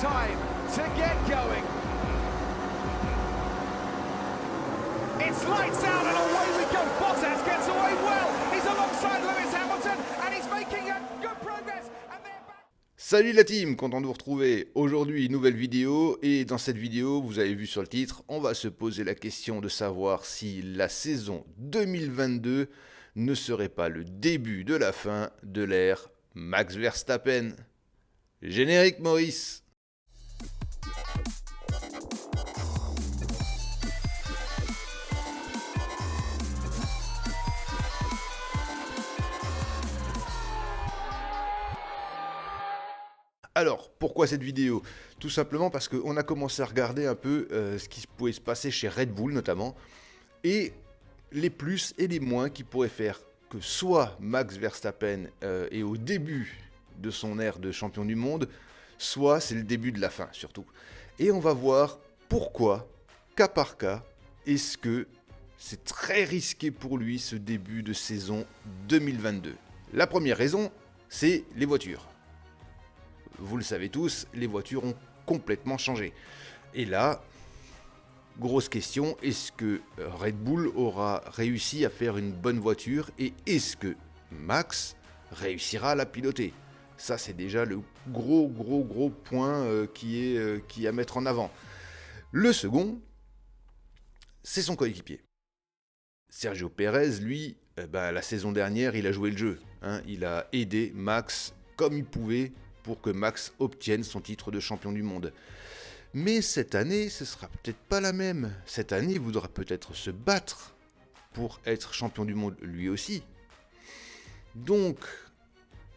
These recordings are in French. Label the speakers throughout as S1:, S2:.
S1: time to get going. It's lights out and away we go. Bottas gets away well. He's alongside Lewis Hamilton and he's making a good progress. And they're back.
S2: Salut la team, content de vous retrouver. Aujourd'hui, nouvelle vidéo et dans cette vidéo, vous avez vu sur le titre, on va se poser la question de savoir si la saison 2022 ne serait pas le début de la fin de l'ère Max Verstappen. Générique Maurice. Alors, pourquoi cette vidéo ? Tout simplement parce qu'on a commencé à regarder un peu ce qui pouvait se passer chez Red Bull notamment, et les plus et les moins qui pourraient faire que soit Max Verstappen est au début de son ère de champion du monde, soit c'est le début de la fin surtout. Et on va voir pourquoi, cas par cas, est-ce que c'est très risqué pour lui ce début de saison 2022. La première raison, c'est les voitures. Vous le savez tous, les voitures ont complètement changé. Et là, grosse question, est-ce que Red Bull aura réussi à faire une bonne voiture et est-ce que Max réussira à la piloter ? Ça, c'est déjà le gros point qui est à mettre en avant. Le second, c'est son coéquipier. Sergio Pérez, lui, la saison dernière, il a joué le jeu. Il a aidé Max comme il pouvait pour que Max obtienne son titre de champion du monde. Mais cette année, ce sera peut-être pas la même. Cette année, il voudra peut-être se battre pour être champion du monde lui aussi. Donc,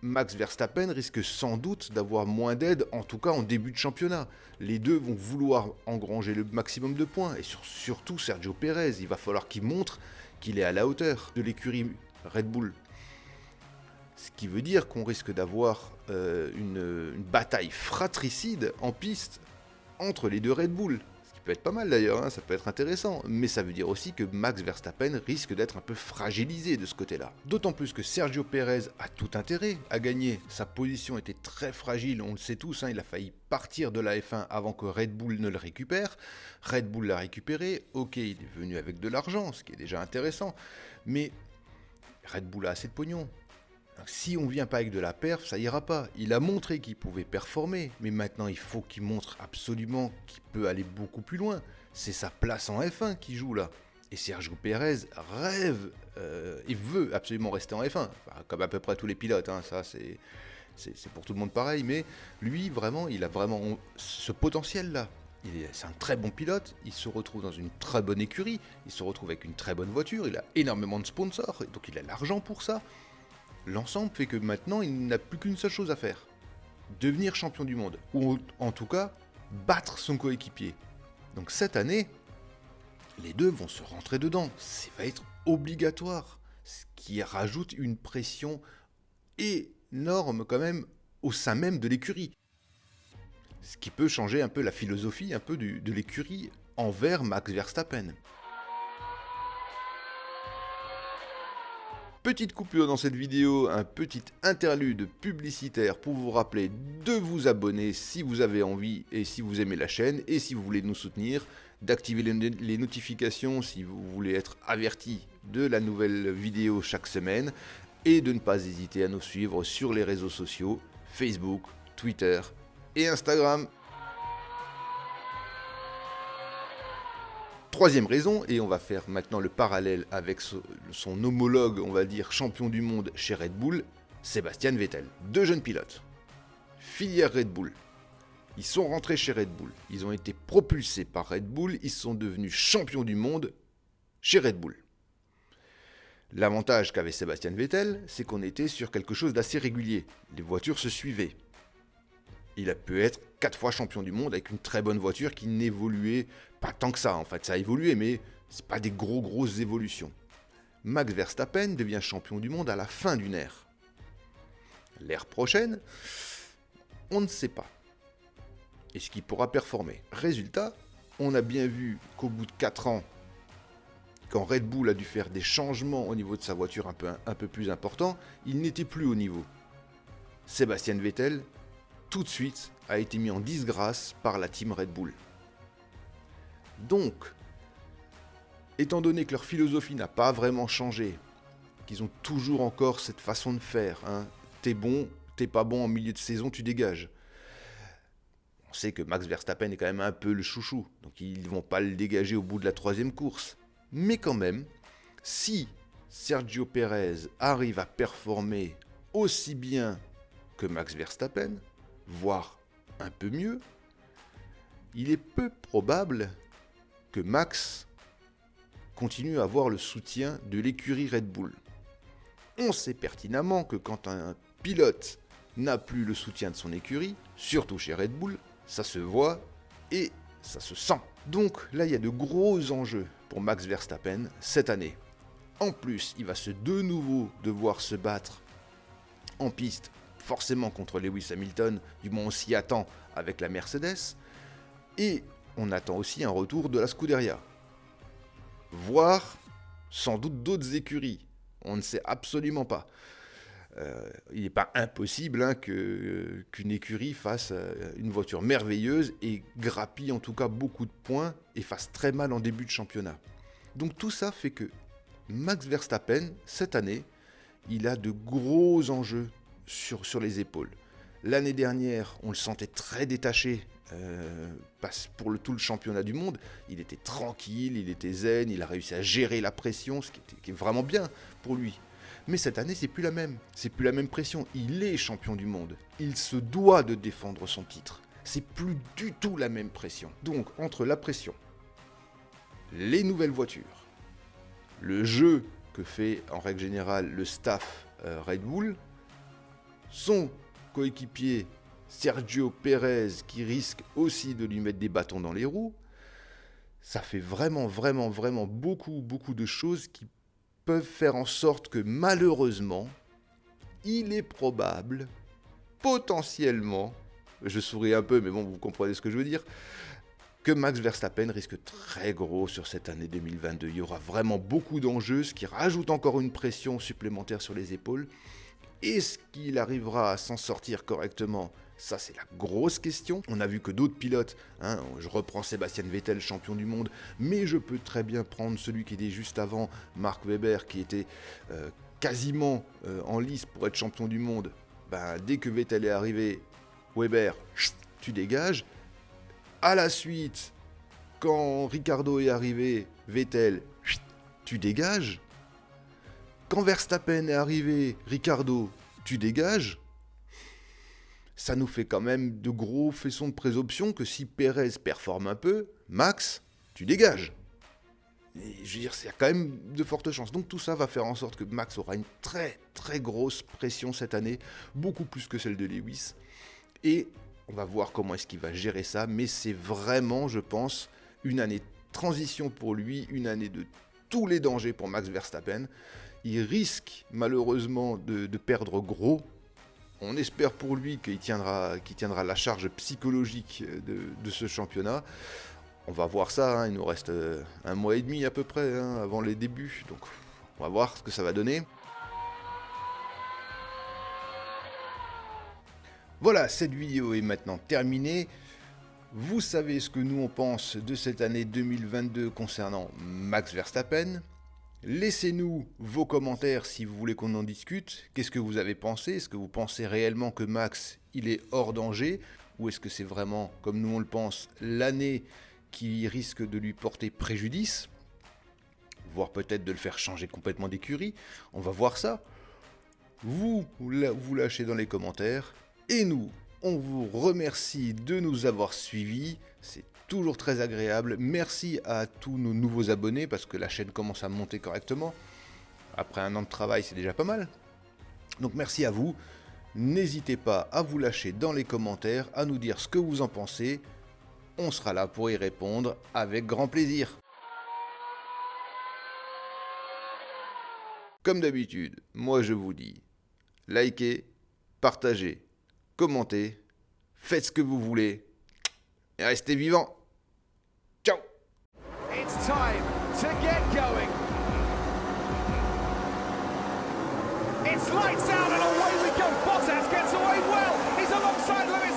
S2: Max Verstappen risque sans doute d'avoir moins d'aide, en tout cas en début de championnat. Les deux vont vouloir engranger le maximum de points. Et surtout Sergio Pérez, il va falloir qu'il montre qu'il est à la hauteur de l'écurie Red Bull. Ce qui veut dire qu'on risque d'avoir une bataille fratricide en piste entre les deux Red Bull. Ce qui peut être pas mal d'ailleurs, ça peut être intéressant. Mais ça veut dire aussi que Max Verstappen risque d'être un peu fragilisé de ce côté-là. D'autant plus que Sergio Pérez a tout intérêt à gagner. Sa position était très fragile, on le sait tous. Il a failli partir de la F1 avant que Red Bull ne le récupère. Red Bull l'a récupéré. Ok, il est venu avec de l'argent, ce qui est déjà intéressant. Mais Red Bull a assez de pognon. Si on ne vient pas avec de la perf, ça ira pas. Il a montré qu'il pouvait performer, mais maintenant il faut qu'il montre absolument qu'il peut aller beaucoup plus loin. C'est sa place en F1 qui joue là. Et Sergio Pérez rêve et veut absolument rester en F1, comme à peu près tous les pilotes. Ça c'est pour tout le monde pareil, mais lui vraiment, il a vraiment ce potentiel-là. C'est un très bon pilote, il se retrouve dans une très bonne écurie, il se retrouve avec une très bonne voiture, il a énormément de sponsors, donc il a l'argent pour ça. L'ensemble fait que maintenant, il n'a plus qu'une seule chose à faire. Devenir champion du monde. Ou en tout cas, battre son coéquipier. Donc cette année, les deux vont se rentrer dedans. Ça va être obligatoire. Ce qui rajoute une pression énorme quand même au sein même de l'écurie. Ce qui peut changer un peu la philosophie un peu de l'écurie envers Max Verstappen. Petite coupure dans cette vidéo, un petit interlude publicitaire pour vous rappeler de vous abonner si vous avez envie et si vous aimez la chaîne et si vous voulez nous soutenir, d'activer les notifications si vous voulez être averti de la nouvelle vidéo chaque semaine et de ne pas hésiter à nous suivre sur les réseaux sociaux Facebook, Twitter et Instagram. Troisième raison, et on va faire maintenant le parallèle avec son homologue, on va dire champion du monde chez Red Bull, Sébastien Vettel. Deux jeunes pilotes, filière Red Bull. Ils sont rentrés chez Red Bull, ils ont été propulsés par Red Bull, ils sont devenus champions du monde chez Red Bull. L'avantage qu'avait Sébastien Vettel, c'est qu'on était sur quelque chose d'assez régulier. Les voitures se suivaient. Il a pu être 4 fois champion du monde avec une très bonne voiture qui n'évoluait pas tant que ça. En fait, ça a évolué, mais c'est pas des grosses évolutions. Max Verstappen devient champion du monde à la fin d'une ère. L'ère prochaine, on ne sait pas. Est-ce qu'il pourra performer ? Résultat, on a bien vu qu'au bout de 4 ans, quand Red Bull a dû faire des changements au niveau de sa voiture un peu plus importants, il n'était plus au niveau. Sébastien Vettel tout de suite a été mis en disgrâce par la team Red Bull. Donc, étant donné que leur philosophie n'a pas vraiment changé, qu'ils ont toujours encore cette façon de faire, hein, t'es bon, t'es pas bon en milieu de saison, tu dégages. On sait que Max Verstappen est quand même un peu le chouchou, donc ils ne vont pas le dégager au bout de la 3e course. Mais quand même, si Sergio Pérez arrive à performer aussi bien que Max Verstappen, voire un peu mieux, il est peu probable que Max continue à avoir le soutien de l'écurie Red Bull. On sait pertinemment que quand un pilote n'a plus le soutien de son écurie, surtout chez Red Bull, ça se voit et ça se sent. Donc là, il y a de gros enjeux pour Max Verstappen cette année. En plus, il va de nouveau devoir se battre en piste, forcément contre Lewis Hamilton, du moins on s'y attend avec la Mercedes, et on attend aussi un retour de la Scuderia. Voire sans doute d'autres écuries, on ne sait absolument pas. Il n'est pas impossible hein, qu'une écurie fasse une voiture merveilleuse et grappille en tout cas beaucoup de points et fasse très mal en début de championnat. Donc tout ça fait que Max Verstappen, cette année, il a de gros enjeux sur les épaules. L'année dernière, on le sentait très détaché pour tout le championnat du monde. Il était tranquille, il était zen, il a réussi à gérer la pression, ce qui est vraiment bien pour lui. Mais cette année, c'est plus la même. C'est plus la même pression. Il est champion du monde. Il se doit de défendre son titre. C'est plus du tout la même pression. Donc, entre la pression, les nouvelles voitures, le jeu que fait en règle générale le staff Red Bull, son coéquipier Sergio Pérez qui risque aussi de lui mettre des bâtons dans les roues, ça fait vraiment beaucoup de choses qui peuvent faire en sorte que malheureusement, il est probable, potentiellement, je souris un peu mais bon vous comprenez ce que je veux dire, que Max Verstappen risque très gros sur cette année 2022. Il y aura vraiment beaucoup d'enjeux, ce qui rajoute encore une pression supplémentaire sur les épaules. Est-ce qu'il arrivera à s'en sortir correctement ? Ça, c'est la grosse question. On a vu que d'autres pilotes, hein, je reprends Sébastien Vettel, champion du monde, mais je peux très bien prendre celui qui était juste avant, Mark Webber, qui était quasiment en lice pour être champion du monde. Dès que Vettel est arrivé, Webber, tu dégages. À la suite, quand Ricciardo est arrivé, Vettel, tu dégages. Quand Verstappen est arrivé, Ricciardo, tu dégages. Ça nous fait quand même de gros faisceaux de présomption que si Pérez performe un peu, Max, tu dégages. Et je veux dire, il y a quand même de fortes chances. Donc tout ça va faire en sorte que Max aura une très grosse pression cette année, beaucoup plus que celle de Lewis. Et on va voir comment est-ce qu'il va gérer ça, mais c'est vraiment, je pense, une année de transition pour lui, une année de tous les dangers pour Max Verstappen. Il risque malheureusement de perdre gros. On espère pour lui qu'il tiendra la charge psychologique de ce championnat. On va voir ça, hein, il nous reste 1 mois et demi à peu près hein, avant les débuts. Donc on va voir ce que ça va donner. Voilà, cette vidéo est maintenant terminée. Vous savez ce que nous on pense de cette année 2022 concernant Max Verstappen. Laissez-nous vos commentaires si vous voulez qu'on en discute. Qu'est-ce que vous avez pensé ? Est-ce que vous pensez réellement que Max, il est hors danger ? Ou est-ce que c'est vraiment, comme nous on le pense, l'année qui risque de lui porter préjudice ? Voire peut-être de le faire changer complètement d'écurie. On va voir ça. Vous lâchez dans les commentaires. Et nous, on vous remercie de nous avoir suivis. C'est toujours très agréable. Merci à tous nos nouveaux abonnés parce que la chaîne commence à monter correctement. Après 1 an de travail, c'est déjà pas mal. Donc merci à vous. N'hésitez pas à vous lâcher dans les commentaires, à nous dire ce que vous en pensez. On sera là pour y répondre avec grand plaisir. Comme d'habitude, moi je vous dis, likez, partagez, commentez, faites ce que vous voulez et restez vivants. Ciao.
S1: It's time to get going. It's lights out and away we go. Bottas gets away well. He's alongside Lewis